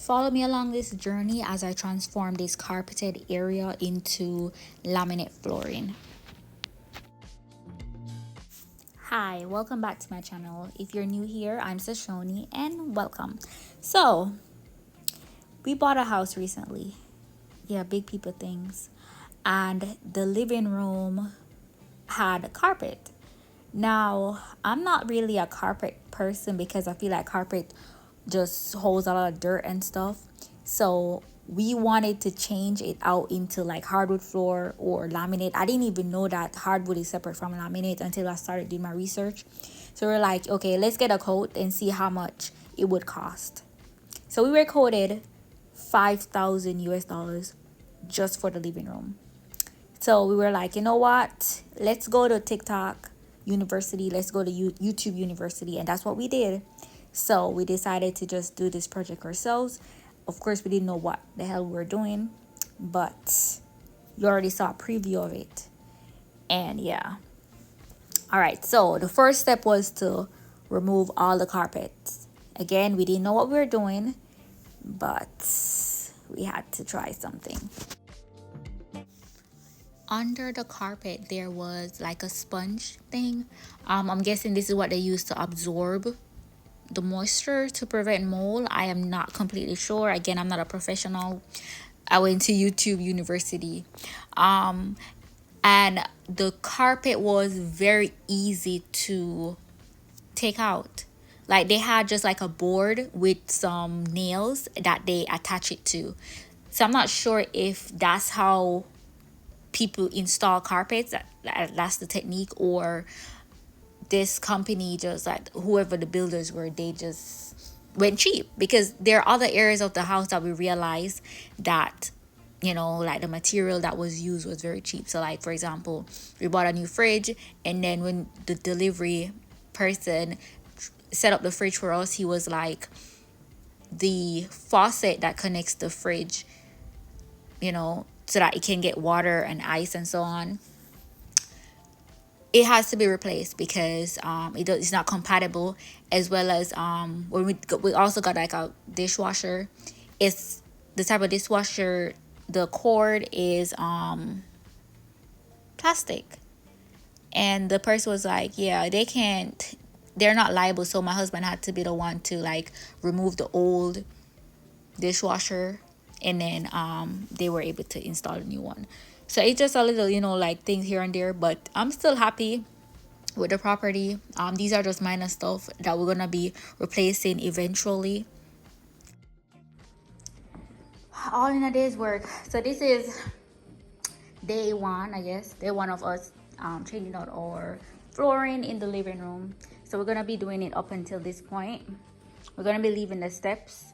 Follow me along this journey as I transform this carpeted area into laminate flooring. Hi, welcome back to my channel. If you're new here, I'm Sashoni and welcome. So, we bought a house recently. Yeah, big people things. And the living room had carpet. Now, I'm not really a carpet person because I feel like carpet just holds a lot of dirt and stuff. So we wanted to change it out into like hardwood floor or laminate. I didn't even know that hardwood is separate from laminate until I started doing my research. So we're like, okay, let's get a quote and see how much it would cost. So we were quoted 5,000 US dollars just for the living room. So we were like, you know what? Let's go to TikTok University. Let's go to YouTube University. And that's what we did. So we decided to just do this project ourselves. Of course, we didn't know what the hell we were doing, but you already saw a preview of it. And yeah. All right. So the first step was to remove all the carpets. Again, we didn't know what we were doing, but we had to try something. Under the carpet, there was like a sponge thing. I'm guessing this is what they use to absorb the moisture to prevent mold. I am not completely sure. Again, I'm not a professional. I went to YouTube University. And the carpet was very easy to take out. Like they had just like a board with some nails that they attach it to. So I'm not sure if that's how people install carpets. That's the technique, or this company just like whoever the builders were, they just went cheap, because there are other areas of the house that we realized that, you know, like the material that was used was very cheap. So like for example, we bought a new fridge, and then when the delivery person set up the fridge for us, he was like, the faucet that connects the fridge, you know, so that it can get water and ice and so on, it has to be replaced because it's not compatible. As well as when we also got like a dishwasher. It's the type of dishwasher, the cord is plastic, and the person was like, yeah, they're not liable. So my husband had to be the one to like remove the old dishwasher, and then they were able to install a new one. So it's just a little, you know, like things here and there, but I'm still happy with the property. These are just minor stuff that we're gonna be replacing eventually. All in a day's work. So this is day one, I guess, day one of us changing out our flooring in the living room. So we're gonna be doing it up until this point. We're gonna be leaving the steps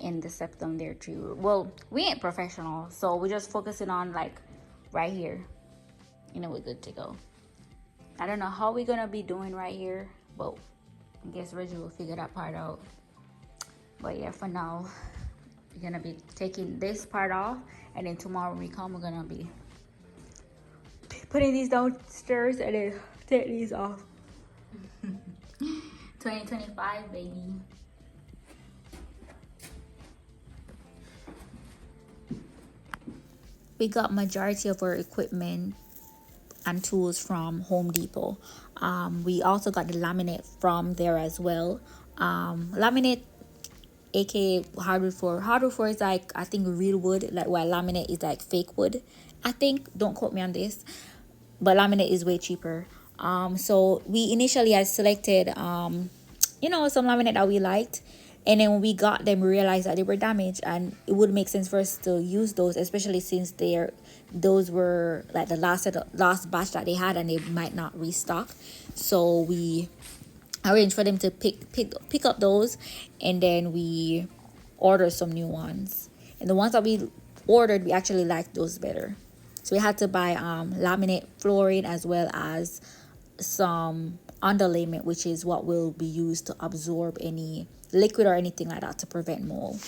and the steps down there too. Well, we ain't professional, so we're just focusing on like right here. You know, we're good to go. I don't know how we're gonna be doing right here, but I guess Reggie will figure that part out. But yeah, for now, we're gonna be taking this part off, and then tomorrow when we come, we're gonna be putting these downstairs and then take these off. 2025, baby. We got majority of our equipment and tools from Home Depot. We also got the laminate from there as well. Laminate, aka hardwood floor. Hardwood floor is like, I think, real wood, like while laminate is like fake wood. I think, don't quote me on this, but laminate is way cheaper. So we initially had selected you know, some laminate that we liked, and then when we got them, we realized that they were damaged, and it would make sense for us to use those, especially since those were like the last batch that they had, and they might not restock. So we arranged for them to pick up those, and then we ordered some new ones. And the ones that we ordered, we actually liked those better. So we had to buy laminate flooring as well as some underlayment, which is what will be used to absorb any liquid or anything like that to prevent mold.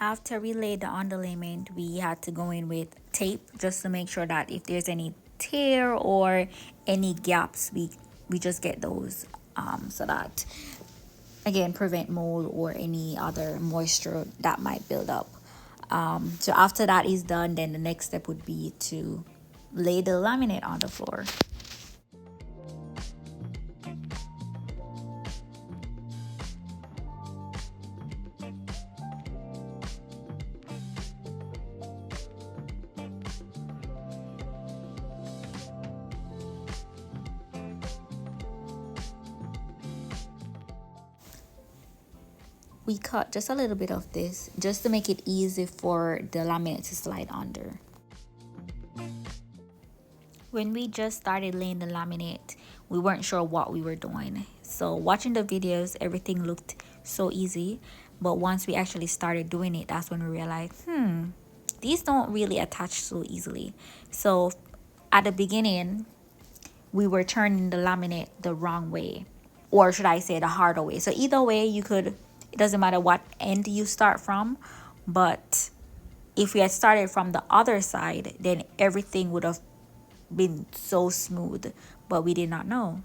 After we laid the underlayment, we had to go in with tape just to make sure that if there's any tear or any gaps, we just get those, so that again prevent mold or any other moisture that might build up. So after that is done, then the next step would be to lay the laminate on the floor. We cut just a little bit of this just to make it easy for the laminate to slide under. When we just started laying the laminate, we weren't sure what we were doing. So watching the videos, everything looked so easy. But once we actually started doing it, that's when we realized, these don't really attach so easily. So at the beginning, we were turning the laminate the wrong way. Or should I say the harder way. So either way, it doesn't matter what end you start from. But if we had started from the other side, then everything would have been so smooth, but we did not know.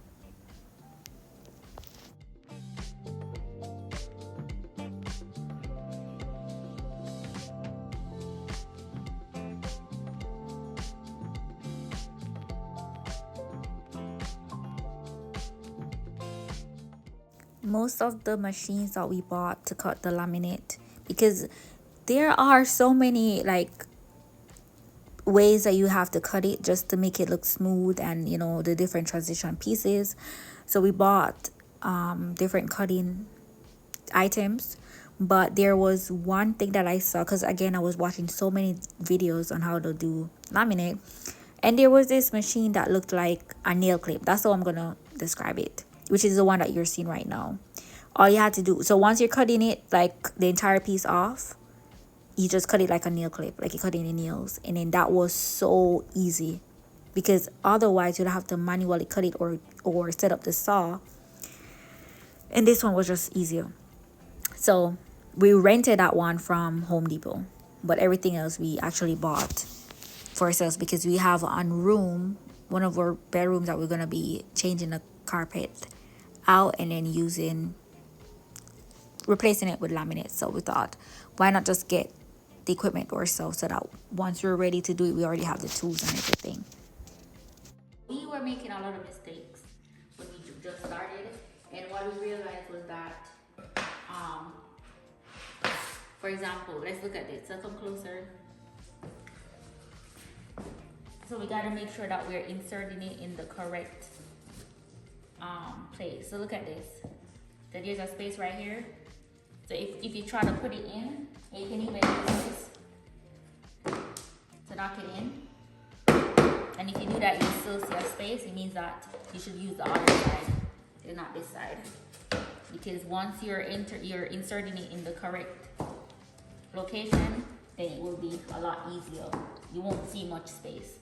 Most of the machines that we bought to cut the laminate, because there are so many ways that you have to cut it just to make it look smooth, and the different transition pieces. So we bought different cutting items, but there was one thing that I saw, because again I was watching so many videos on how to do laminate, and there was this machine that looked like a nail clip. That's how I'm gonna describe it, which is the one that you're seeing right now. All you had to do, so once you're cutting it like the entire piece off, you just cut it like a nail clip, like you're cutting the nails. And then that was so easy, because otherwise you'd have to manually cut it or set up the saw. And this one was just easier. So we rented that one from Home Depot, but everything else we actually bought for ourselves, because we have one of our bedrooms that we're gonna be changing the carpet out and then replacing it with laminate. So we thought, why not just get the equipment ourselves, so that once we're ready to do it, we already have the tools and everything. We were making a lot of mistakes when we just started, and what we realized was that, for example, let's look at this. So come closer. So we got to make sure that we're inserting it in the correct place. So look at this. So there's a space right here. So if you try to put it in, you can even use this to knock it in. And if you do that, you still see a space. It means that you should use the other side and not this side. Because once you're inserting it in the correct location, then it will be a lot easier. You won't see much space,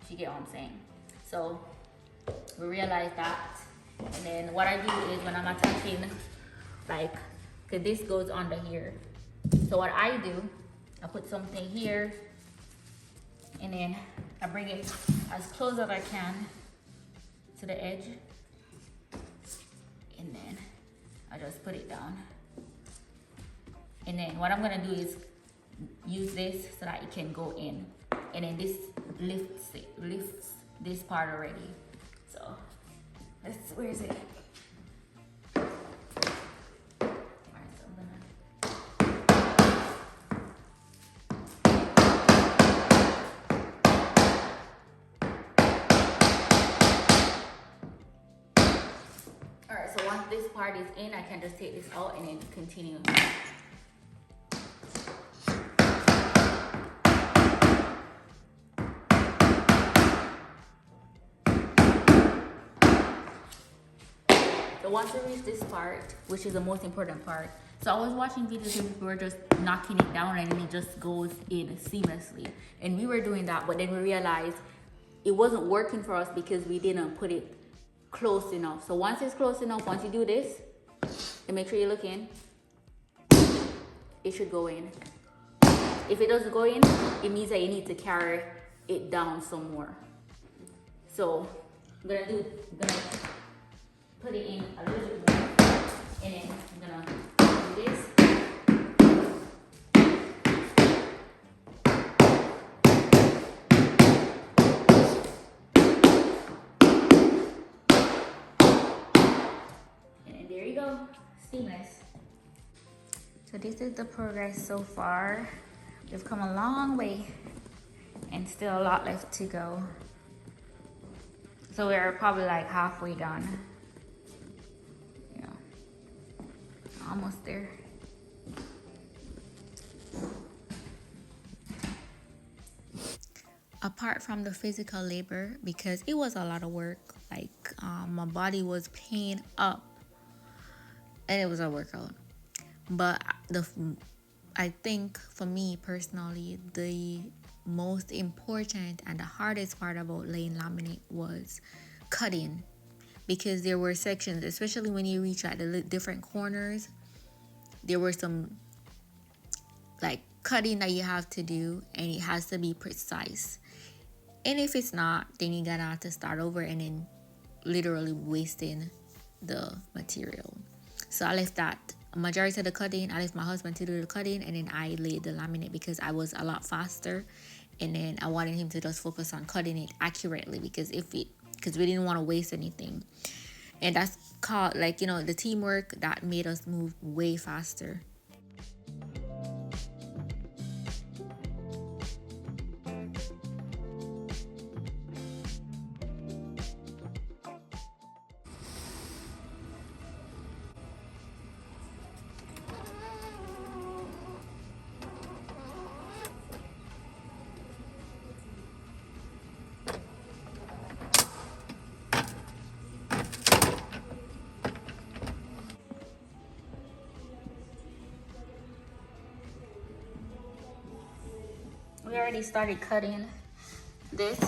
if you get what I'm saying. So we realized that. And then what I do is, when I'm attaching, because this goes under here. So what I do, I put something here, and then I bring it as close as I can to the edge, and then I just put it down. And then what I'm gonna do is use this so that it can go in, and then this lifts this part already. So where is it? Alright, so once this part is in, I can just take this out and then continue. So once we reach this part, which is the most important part, so I was watching videos where people were just knocking it down and it just goes in seamlessly. And we were doing that, but then we realized it wasn't working for us because we didn't put it close enough. So once it's close enough, once you do this, and make sure you're looking, it should go in. If it doesn't go in, it means that you need to carry it down some more. So I'm gonna put it in a little bit more, and then I'm gonna do this. And there you go, seamless. So this is the progress so far. We've come a long way and still a lot left to go. So we're probably like halfway done. Yeah, almost there. Apart from the physical labor, because it was a lot of work, like my body was pain up and it was a workout. But I think for me personally, the most important and the hardest part about laying laminate was cutting, because there were sections, especially when you reach at the different corners, there were some like cutting that you have to do, and it has to be precise. And if it's not, then you're gonna have to start over and then literally wasting the material. So I left that majority of the cutting, I left my husband to do the cutting, and then I laid the laminate because I was a lot faster, and then I wanted him to just focus on cutting it accurately, because we didn't want to waste anything. And that's called, like, you know, the teamwork that made us move way faster. We already started cutting this,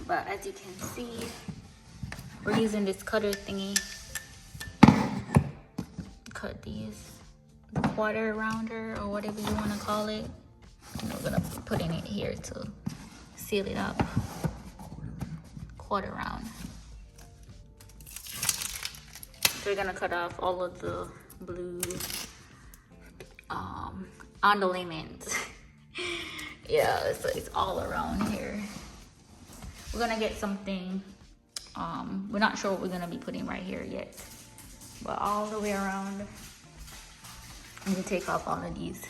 but as you can see, we're using this cutter thingy. Cut these, the quarter rounder or whatever you want to call it. And we're gonna put in it here to seal it up. Quarter round. So we're gonna cut off all of the blue underlayment. Yeah, so it's all around here. We're gonna get something, we're not sure what we're gonna be putting right here yet, but all the way around. I'm gonna take off all of these,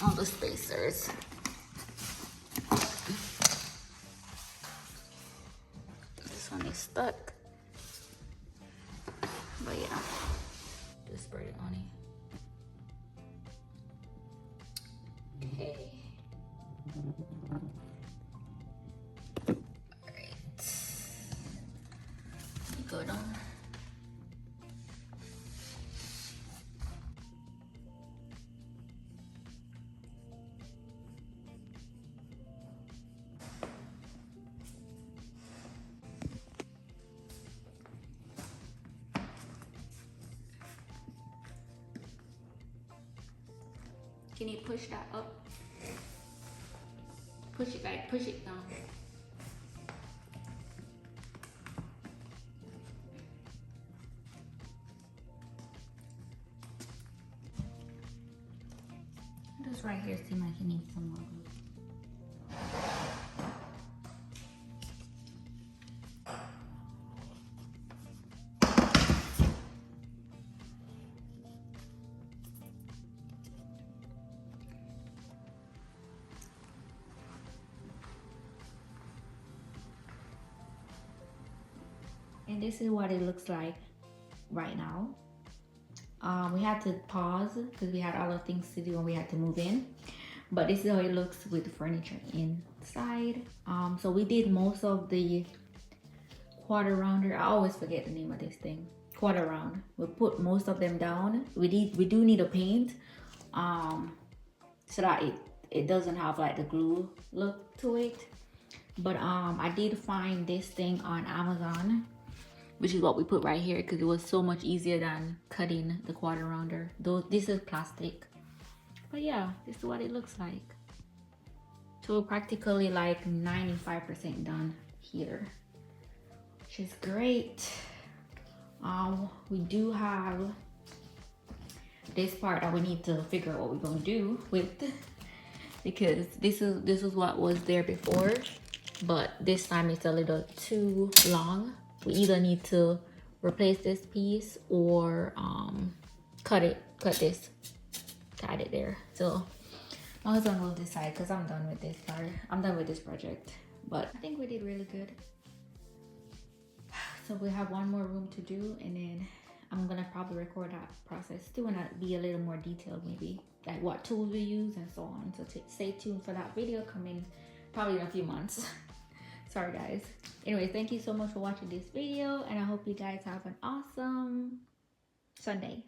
all the spacers. This one is stuck, but yeah, just spread it on it. Okay. Alright. Good on. Can you push that up? Push it back, push it down. This right here seems like it needs some more glue. And this is what it looks like right now. We had to pause because we had other things to do and we had to move in. But this is how it looks with the furniture inside. So we did most of the quarter rounder. I always forget the name of this thing. Quarter round. We put most of them down. We do need a paint, so that it doesn't have like the glue look to it. But I did find this thing on Amazon. which is what we put right here because it was so much easier than cutting the quarter rounder. Though this is plastic. But yeah, this is what it looks like. So we're practically like 95% done here, which is great. We do have this part that we need to figure out what we're gonna do with, because this is what was there before, but this time it's a little too long. We either need to replace this piece or cut this to add it there. So my husband will decide because I'm done with this part. I'm done with this project, but I think we did really good. So we have one more room to do, and then I'm gonna probably record that process too, and that'll be a little more detailed, maybe like what tools we use and so on. So stay tuned for that video coming probably in a few months. Sorry guys. Anyway, thank you so much for watching this video, and I hope you guys have an awesome Sunday.